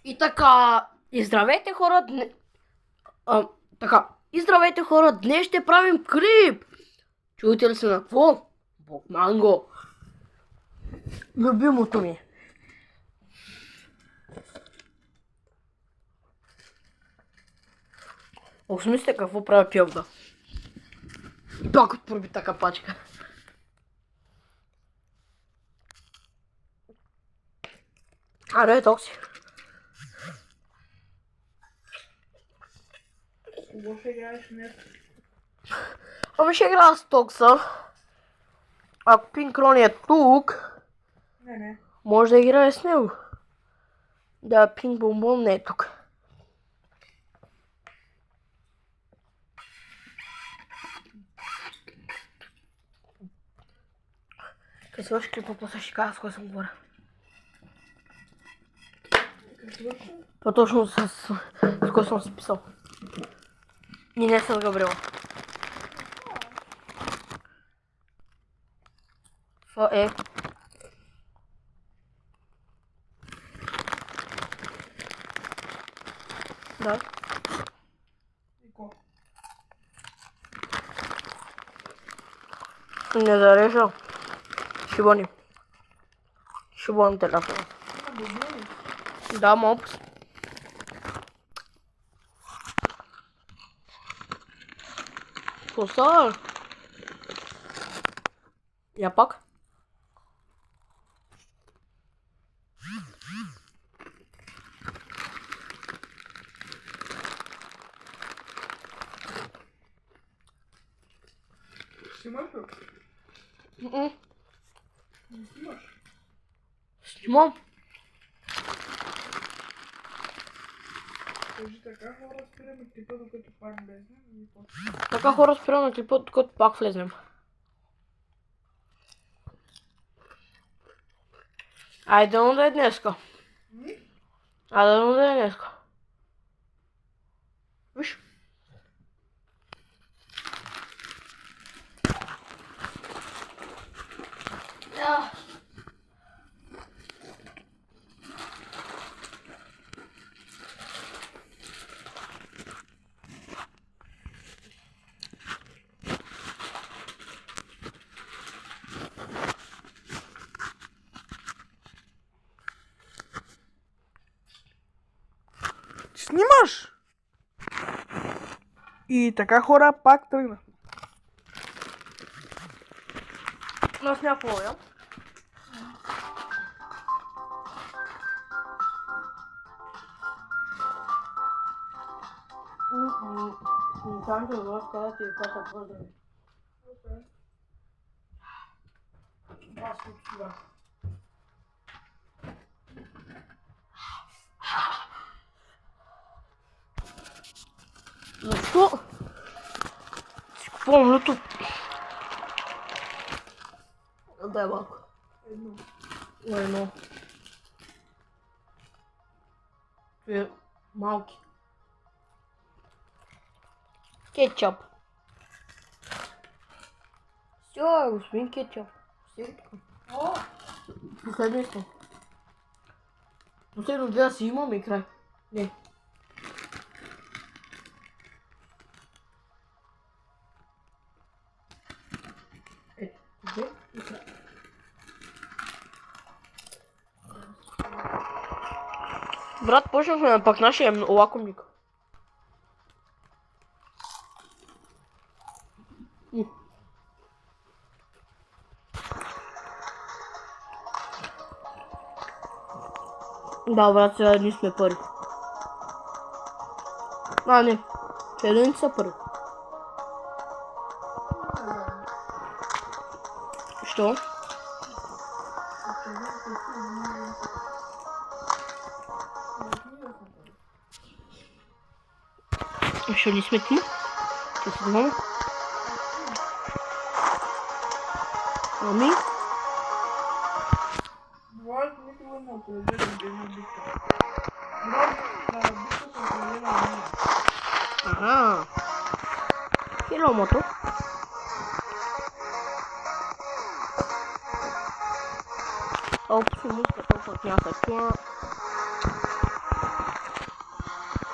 И така, и здравейте хора, и здравейте хора, днес ще правим клип. Чуете ли се на какво? Бокманго. Любимото ми. Осмислите какво прави пилда. И пак от пробита капачка. Аре, токси. Кого ще играеш днес? Ами ще играя с Токса. Ако Пинк Рони е тук, Не. може да играе с него. Да, Пинк Бомбон не е тук. Като свърши клипа, после ще кажа с кой съм говоря. По-точно с кой съм си писал. И не с Габриела. Това е... Да. И ко? Не зарежа. Шибани. Шибан телефон. Да, мопс. Коса. Я пак. Снимаш ли? Не снимаш? Снимам. Кажи така, хора, спираме клипа, докато пак влезнем и после. Така хора спирам на клипа, докато пак влезнем. Айде да е днеска. Айде да е днеска. Виж. Снимаш! И така, хора, пак тръгна. Аз няма повоя. Там ще го разказа, че как поздрави. Аз от сюда. Защо? Си купувам лютоп. Дай малко. Едно. Е, малки. Кетчуп. Все, господин кетчуп. Все така. О! Последно искам. Последно две си имам и край. Не. Ето, две и край. Брат, почнахме пак нашия лакомник. Да, брат, сега ние сме първи. А, не. Челенци са първи. Що? Що не сме ти? Ти си двама? Ами? Бывает никого не определен день битка. Бывает битката определена не. Ага. Хело, мото. Опс, муска толкова няма се чуя.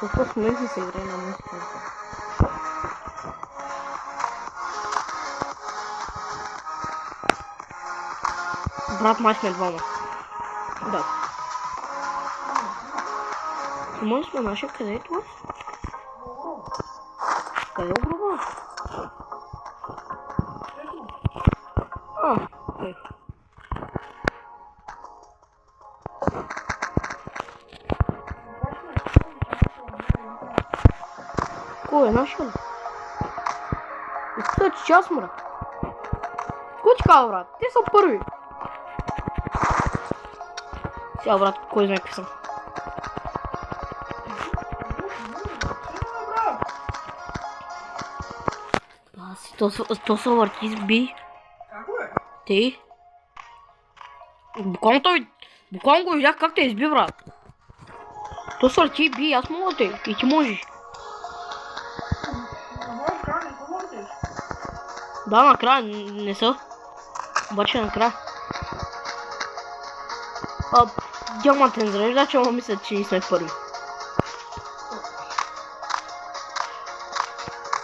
Толкова смешно се играе на музика. Брат, май сме двама. Да. Може сме наши, къде е това? Къде е огроба? Окей. Кой е нашия ли? Изтъчи час, брат. Кой ти казва, брат? Те са първи. Сега, брат, кой знае какви съм? Си, то се върти с би. Како е? Ти? Буквално го видях как те изби, брат. То се върти би, аз мога те. И ти можеш. Да, накрая не са. Обаче накрая. Диамантен зарежда, че му мисля, че ние сме първи.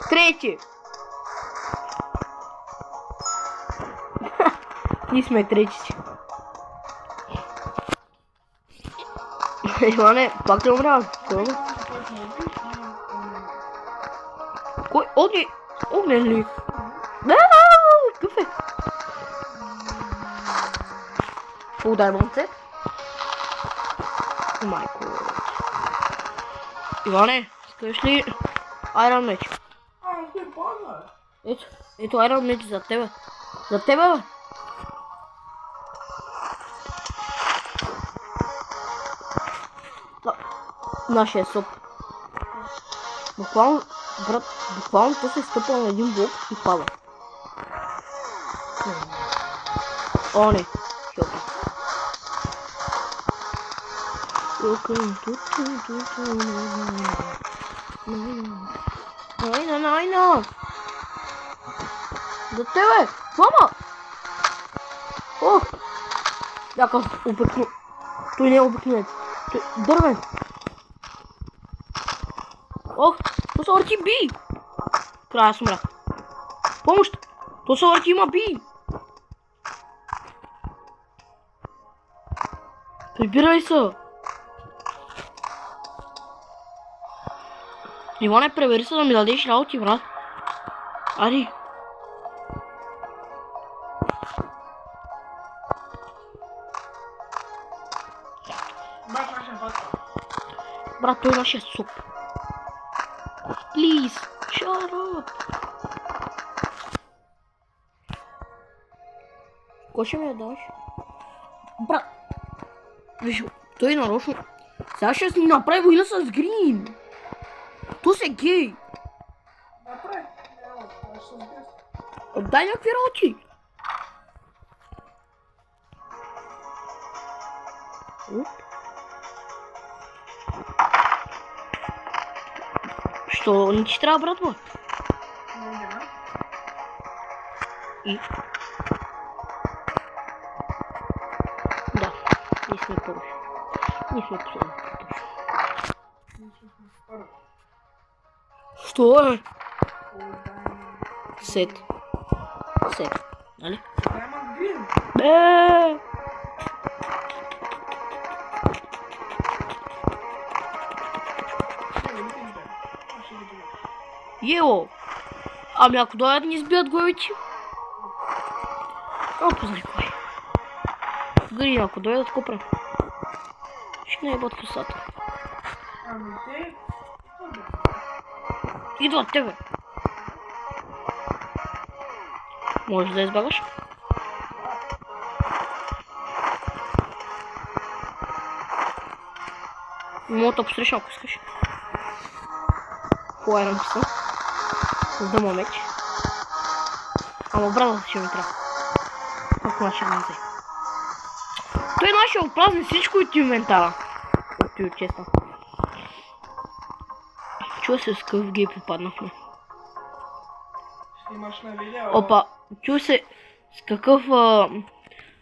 Трети! Ние сме трети. Иване, пак те умря. Кой? Огнен ли? Какъв е? Удай момце. Майко. Иване, скажеш ли Iron меч? Ето Iron меч за тебе. За тебе, бе. Нашия соп. Буквално, брат, то се стъпва на един блок и пада. О, не. Шока. Найна! За тебе! Мама! О! Някакъв обикновен. Той не е обикновен. Той е дървен. Ох, то се върти би! Края аз умрях. Помощ! То се върти, има би! Прибирай се! Иване, пребери се да ми дадеш работи, брат. Ари. Брат, той е нашия суп. Please, shut up. Кой ще ми я даш? Брат. Виж, той нарочно. Сега ще си направи война с Грин. То се гей. Направи. Дай някакви работи. Що не ти трябва, брат, бе? И? Да, ние сме първи. Ние сме последни. Що е? Сет. Нали? Diamond Green. Ело! Ами ако дойдат ни избият главите? Познай кой. Грин, ако дойдат, какво правим? Ще наебат косата. Ами те... Идват тебе. Можеш да избягаш? Мога да посреща, ако искаш. Хуайрам се. С дъма меч. Ама брата ще ми трябва. Как начин не взе. Той нашия опразни всичко от инвентара. От честно. Чува се с какъв гей попаднахме. Снимаш на видео. Опа, чува се с какъв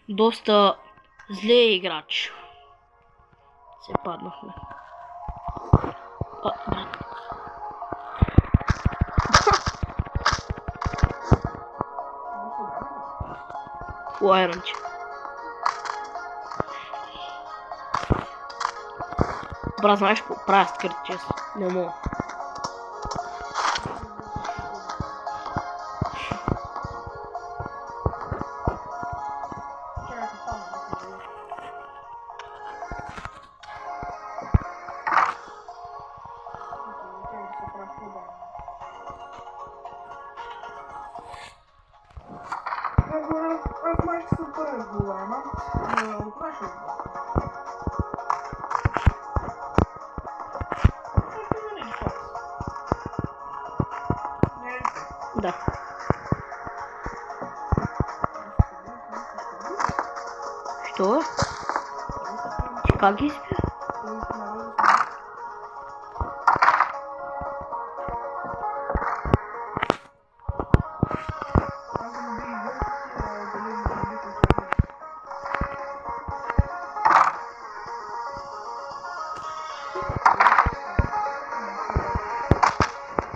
доста зле играч. Се паднахме. Брат. Лайранче. Брат, знаеш какво правя с кърчес? Не мога. Аз май ще се първи в голема. От нашия отбор. Да. Що? Ти как ги спя?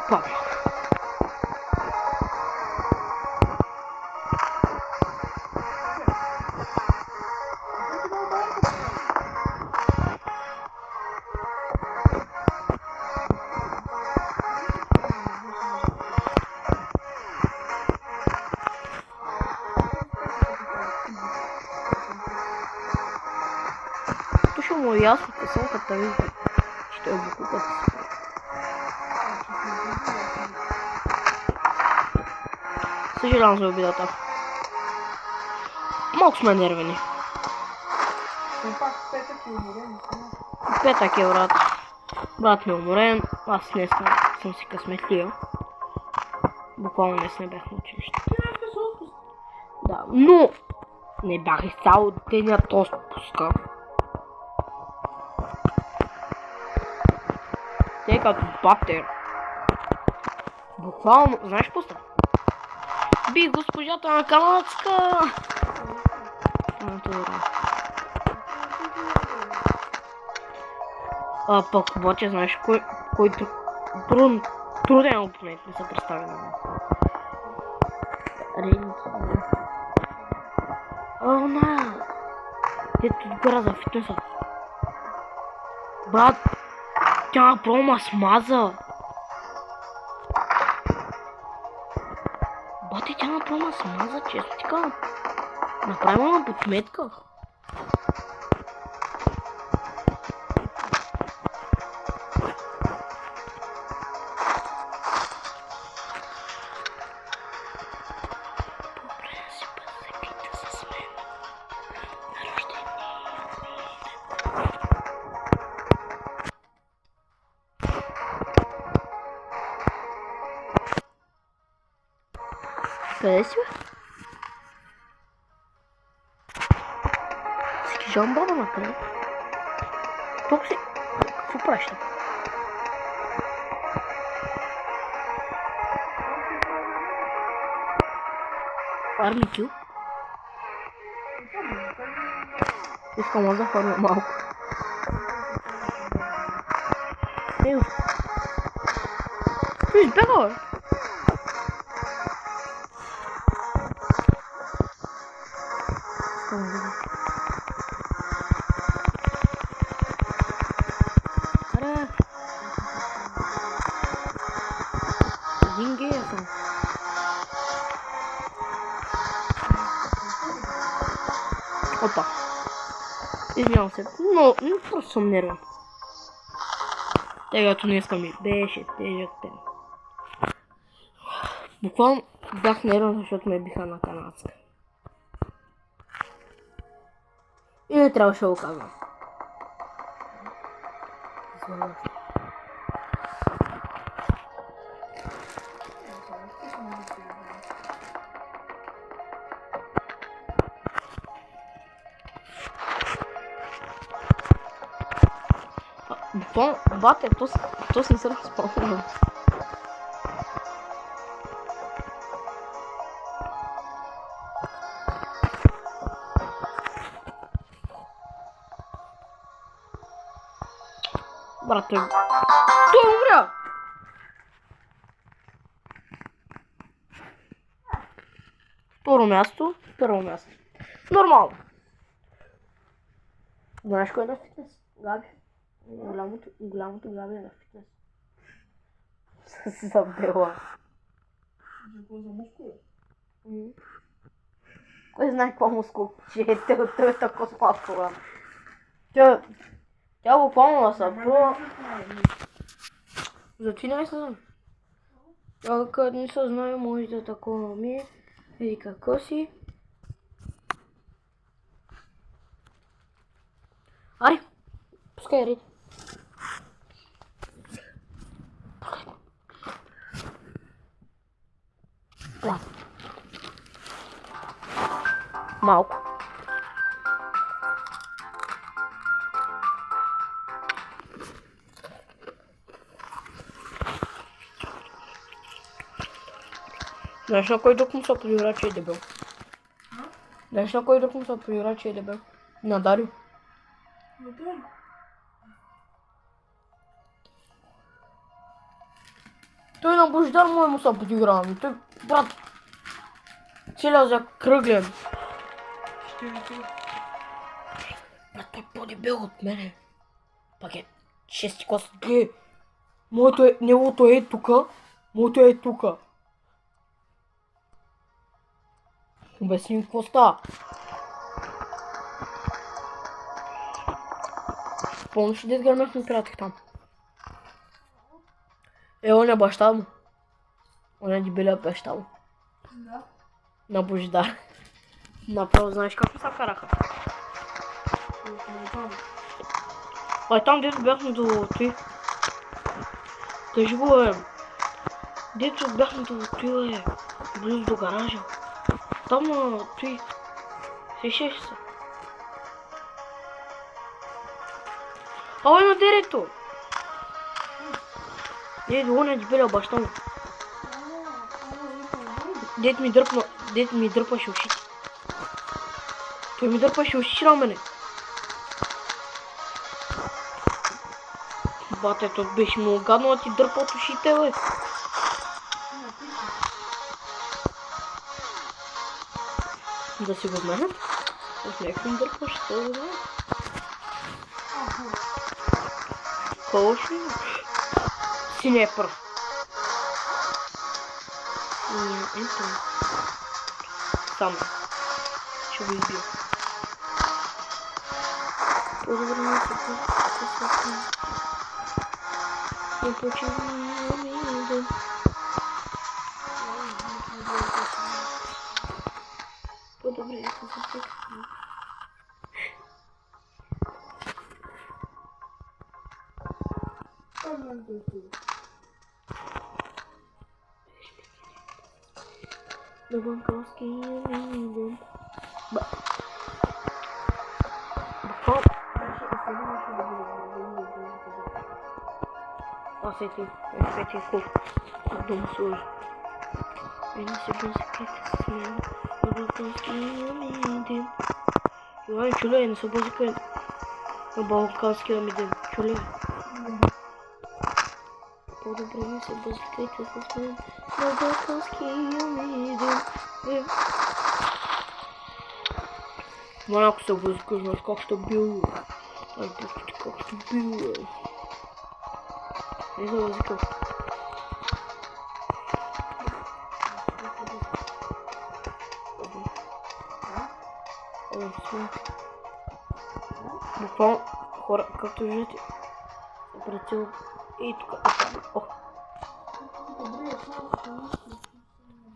Папа. Точно му е ясно, късъм като ви. Ще е букуката си. Съжалявам за обидата. Малко сме нервени. Все пак петък е уморен. Петък е, брат. Брат ми е уморен. Аз днес съм си късметлия. Буквално днес не бях на училище. Да, но не бях изцяло денят отпуска. Тъй като батер. Буквално, знаеш какво става? Би госпожата на канадска! Пък обаче знаеш кой труден опонент не се представи на мен. На! Дето отгоре за фитнеса. Брат, тя направо ма смаза. Бати, тя направо ма смаза, често ти казвам. Направи ма подметка. Къде си, бе? Скижам баба на къде? Тук си? Какво правиш там? Фармикю? Искам да фармя малко. Ею. Ти избега, бе? Деньги съм. Опа. Извинявам се, но просто съм нервен. Тъй като днеска ми беше тежък ден. Буквално бях нервен, защото ме биха на канадска. И не трябваше да го казвам. Бате, то си не се разпълнено. Брате, Той умря! Второ място, първо място. Нормално. Знаеш кой е на фитнес? Габи. Голямото Габи е на фитнес. С забела. За какво, за мускула? Кой знае какво мускул? Че той е толкова сладко. Тя буквално насъпва. За ти не се знае. Тя като не се знае, може да такова ми. Еди какво си. Ари! Пускай ред. Малко. Знаеш на кой друг му се подигра, че е дебел? Знаеш на кой друг му се подигра, че е дебел? На Дарио. Той на Божидар му се подигра, ами той, брат, целият закръглен. Брат, той е по-дебел от мене. Пак е 6 клас. Гледай, неговото е тука, моето е тука. Обясни ми какво става. Помниш ли дед гърмях на приятел там? Он е баща му. Он е дебелия баща му. Да. На Божидар. Направо знаеш как ми се караха. Ай там дето бяхме до той. Кажи го дето бяхме до той близо до гаража. Там той. Сещаш се. Ай на дерето. Он е дебелия баща му. Дет ми дърпаше ушите. Той ми дърпаше ушите на мене. Бате, то беше много гадно да ти дърпа от ушите, бе. Да си го знаят? От някакви ми дърпаш, що го знаят? Колко ли? Си не е пръв. Ето. Сам. Ще го избия. По-добре не се пъсвам. Не почивам да. По-добре да се запъкам. The Банковски виден. Aceitei cu domnul Sul. Veni se băzăcăte să smem. The Банковски виден. Ioan ciule, nu se băzăcă. The Банковски виден. Ciule. По-добре не се бăzăcăte să smem. The Банковски виден. Мана, ако се бăzăcă, знаеш как ще бил. Ай, пустите как ще бил. Не се бăzăcă. Буквално хора, както виждате, обратил и тук.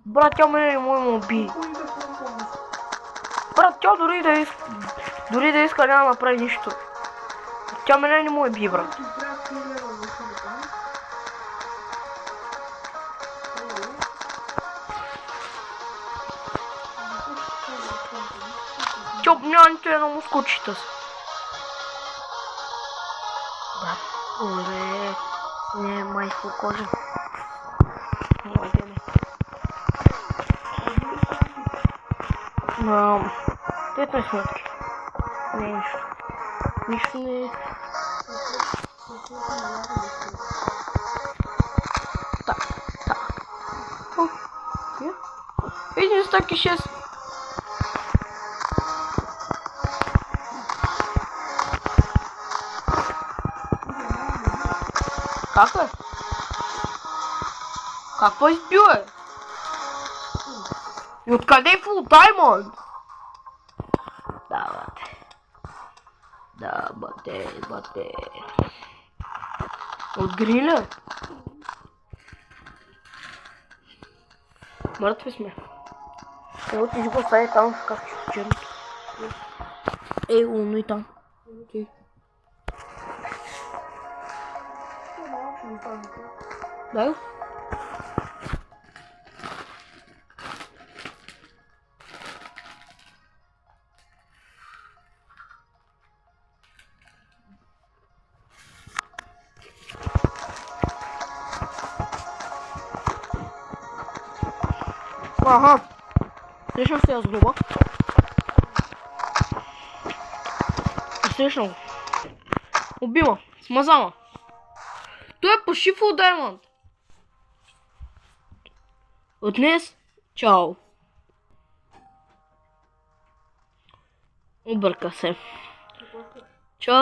Брат, тя мене не му уби. Брат, тя дори да иска няма да направи нищо. Тя мене не му уби, брат. Тя няма нито едно мускулчета си. Брат, оле, не, майко кожа. Младене. Ето е сметки. Не е нищо. Нищо не е. стойки 6. Как е? Какво избил е? И откъде е фул даймонд? Да, бате. Да, бате. От гриля? Мъртви сме. Ево ти го остави там в шкафчето черното. Луно и там. Ти. Дай го. Ага. Срещам се аз глоба. Срещам го. Убила. Смазала. Той е почти фул даймонд. От днес, чао. Обърка се. Чао.